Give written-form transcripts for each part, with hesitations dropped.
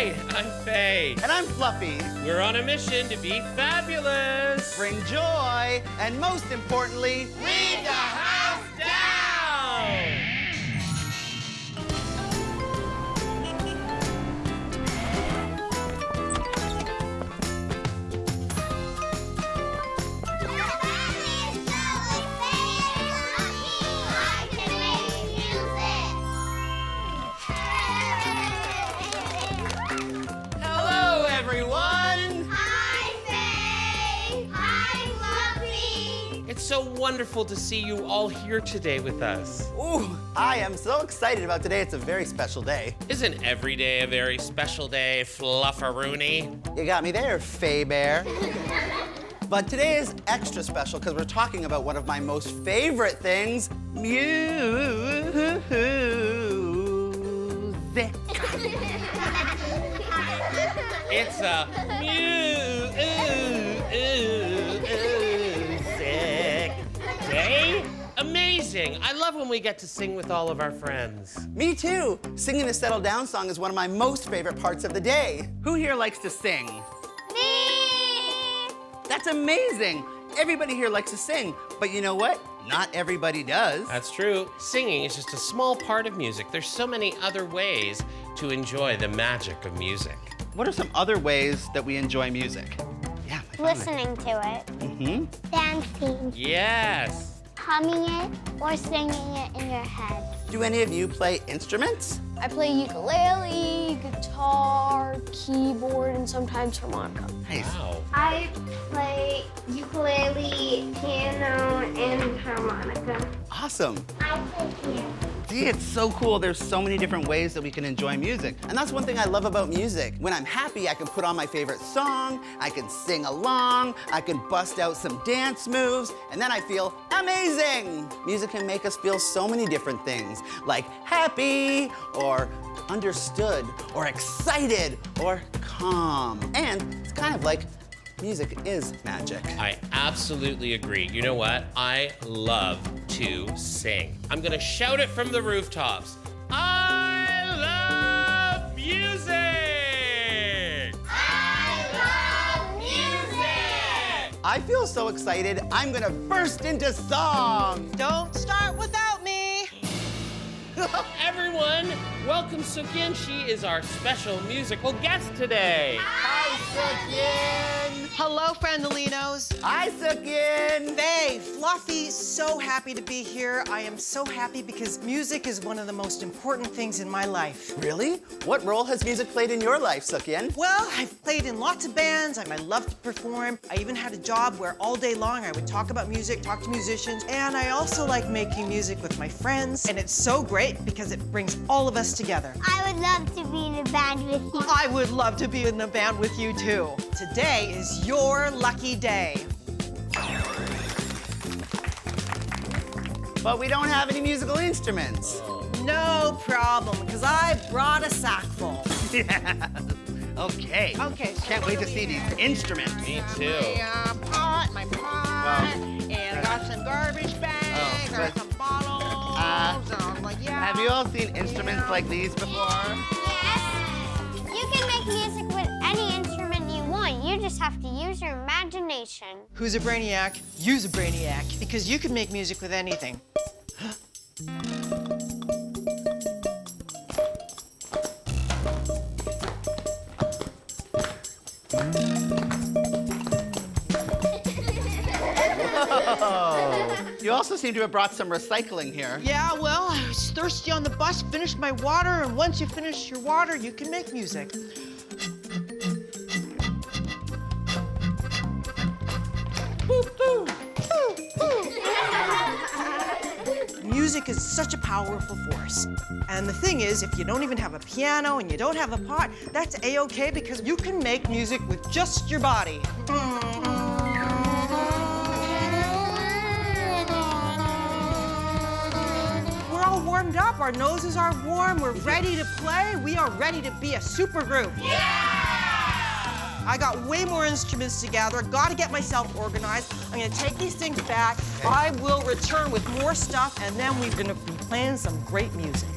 Hi, I'm Faye. And I'm Fluffy. We're on a mission to be fabulous. Bring joy, and most importantly, Leave the house down! hello, everyone. Hi, Faye. Hi, Fluffy. It's so wonderful to see you all here today with us. Ooh, I am so excited about today. It's a very special day. Isn't every day a very special day, Fluffaroony? You got me there, Faye Bear. But today is extra special because we're talking about one of my most favorite things, music. It's a music day. Amazing. I love when we get to sing with all of our friends. Me too. Singing the Settle Down song is one of my most favorite parts of the day. Who here likes to sing? Me. That's amazing. Everybody here likes to sing, but you know what? Not everybody does. That's true. Singing is just a small part of music. There's so many other ways to enjoy the magic of music. What are some other ways that we enjoy music? Yeah, I found it. Listening to it. Mm-hmm. Dancing. Yes. Humming it or singing it in your head. Do any of you play instruments? I play ukulele, guitar, keyboard, and sometimes harmonica. Nice. Wow. I play ukulele, piano, and harmonica. Awesome. I play piano. See, it's so cool. There's so many different ways that we can enjoy music. And that's one thing I love about music. When I'm happy, I can put on my favorite song, I can sing along, I can bust out some dance moves, and then I feel amazing. Music can make us feel so many different things, like happy, or understood, or excited, or calm. And it's kind of like music is magic. I absolutely agree. You know what? I love to sing. I'm gonna shout it from the rooftops. I love music! I love music. I feel so excited, I'm gonna burst into song. Don't start without me. Everyone, welcome Sukyin. She is our special musical guest today. Hi, Sukyin. Hello, friendalinos. Hi, Sukyin. Faye, Fluffy, so happy to be here. I am so happy because music is one of the most important things in my life. Really? What role has music played in your life, Sukyin? Well, I've played in lots of bands. I love to perform. I even had a job where all day long I would talk about music, talk to musicians, and I also like making music with my friends. And it's so great because it brings all of us together. I would love to be in a band with you. I would love to be in the band with you too. Today is your lucky day. But we don't have any musical instruments. No problem, because I brought a sack full. Yeah. Okay. Okay, so Can't wait to see these instruments. Me too. My pot, Well, and I got some garbage bags, Oh, got but, some bottles, and I'm like, yeah. Have you all seen instruments like these before? Yes. You can make music with any instrument you want. You just have to use your imagination. Who's a brainiac? Use a brainiac, because you can make music with anything. Oh. You also seem to have brought some recycling here. Yeah, well, I was thirsty on the bus, finished my water, and once you finish your water, you can make music. Music is such a powerful force. And the thing is, if you don't even have a piano and you don't have a pot, that's A-okay because you can make music with just your body. We're all warmed up, our noses are warm, we're ready to play, we are ready to be a super group. Yeah! I got way more instruments to gather, gotta get myself organized. I'm gonna take these things back, I will return with more stuff, and then we're gonna be playing some great music.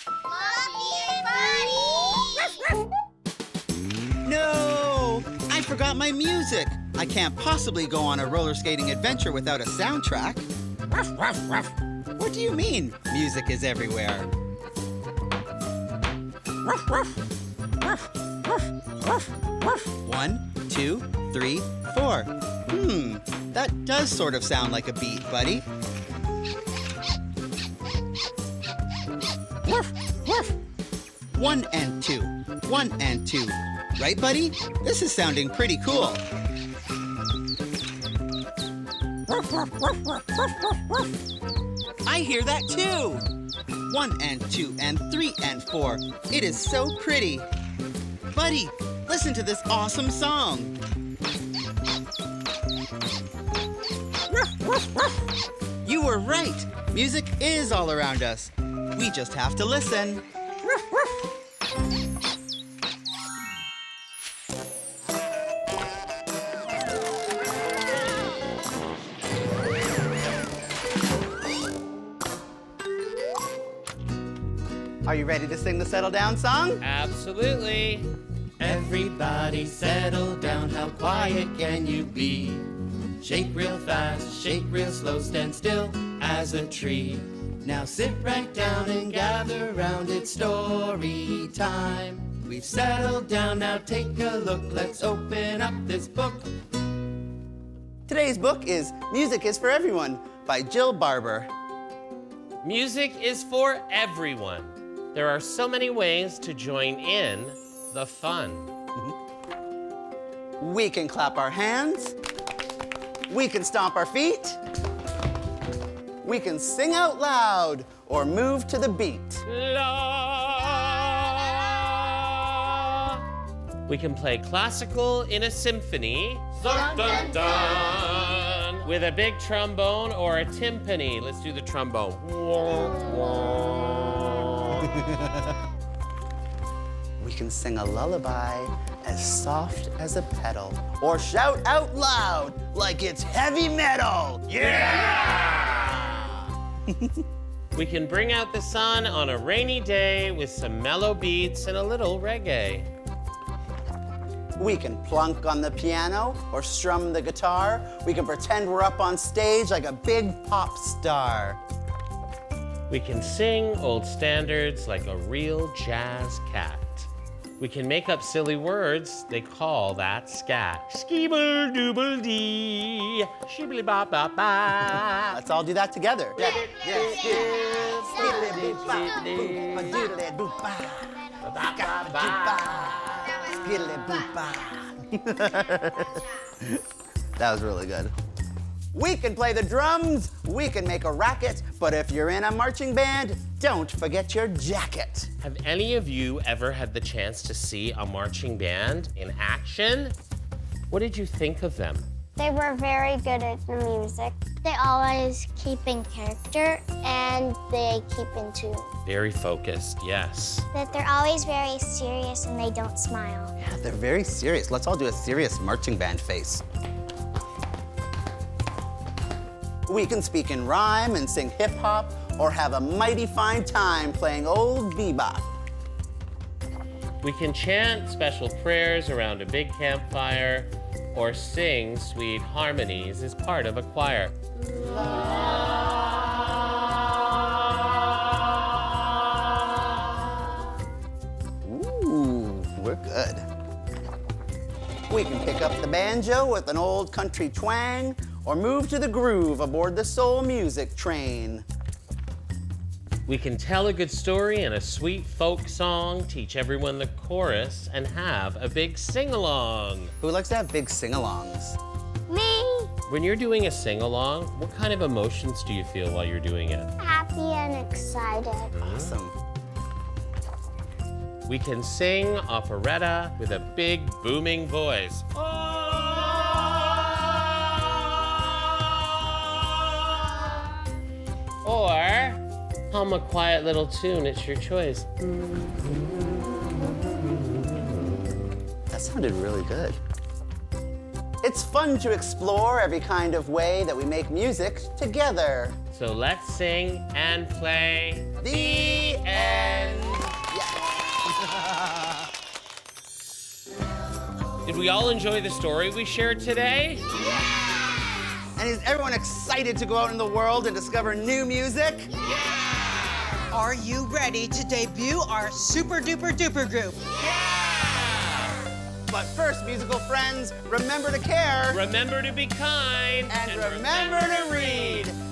Love my music. I can't possibly go on a roller skating adventure without a soundtrack. Ruff, ruff, ruff. What do you mean, music is everywhere? Ruff, ruff, ruff, ruff, ruff, ruff. 1, 2, 3, 4. That does sort of sound like a beat, buddy. Ruff, ruff. 1 and 2, 1 and 2. Right, buddy? This is sounding pretty cool. Ruff, ruff, ruff, ruff, ruff, ruff, ruff. I hear that too. 1 and 2 and 3 and 4. It is so pretty. Buddy, listen to this awesome song. Ruff, ruff, ruff. You were right. Music is all around us. We just have to listen. Ruff, ruff. Are you ready to sing the Settle Down song? Absolutely. Everybody settle down, how quiet can you be? Shake real fast, shake real slow, stand still as a tree. Now sit right down and gather round, it's story time. We've settled down, now take a look, let's open up this book. Today's book is Music is for Everyone by Jill Barber. Music is for everyone. There are so many ways to join in the fun. We can clap our hands. We can stomp our feet. We can sing out loud or move to the beat. La. We can play classical in a symphony. Dun, dun, dun. With a big trombone or a timpani. Let's do the trombone. We can sing a lullaby as soft as a pedal or shout out loud like it's heavy metal. Yeah! We can bring out the sun on a rainy day with some mellow beats and a little reggae. We can plunk on the piano or strum the guitar. We can pretend we're up on stage like a big pop star. We can sing old standards like a real jazz cat. We can make up silly words, they call that scat. Skeeble dooble dee, sheebly ba ba ba. Let's all do that together. That was really good. We can play the drums, we can make a racket, but if you're in a marching band, don't forget your jacket. Have any of you ever had the chance to see a marching band in action? What did you think of them? They were very good at the music. They always keep in character and they keep in tune. Very focused, yes. That they're always very serious and they don't smile. Yeah, they're very serious. Let's all do a serious marching band face. We can speak in rhyme and sing hip hop or have a mighty fine time playing old bebop. We can chant special prayers around a big campfire or sing sweet harmonies as part of a choir. Ooh, we're good. We can pick up the banjo with an old country twang or move to the groove aboard the soul music train. We can tell a good story and a sweet folk song, teach everyone the chorus, and have a big sing-along. Who likes to have big sing-alongs? Me, When you're doing a sing-along, what kind of emotions do you feel while you're doing it? happy and excited. Awesome. We can sing operetta with a big booming voice. Or hum a quiet little tune, it's your choice. That sounded really good. It's fun to explore every kind of way that we make music together. So let's sing and play. The end. Did we all enjoy the story we shared today? And is everyone excited to go out in the world and discover new music? Are you ready to debut our super duper duper group? But first, musical friends, remember to care. Remember to be kind. And remember to read.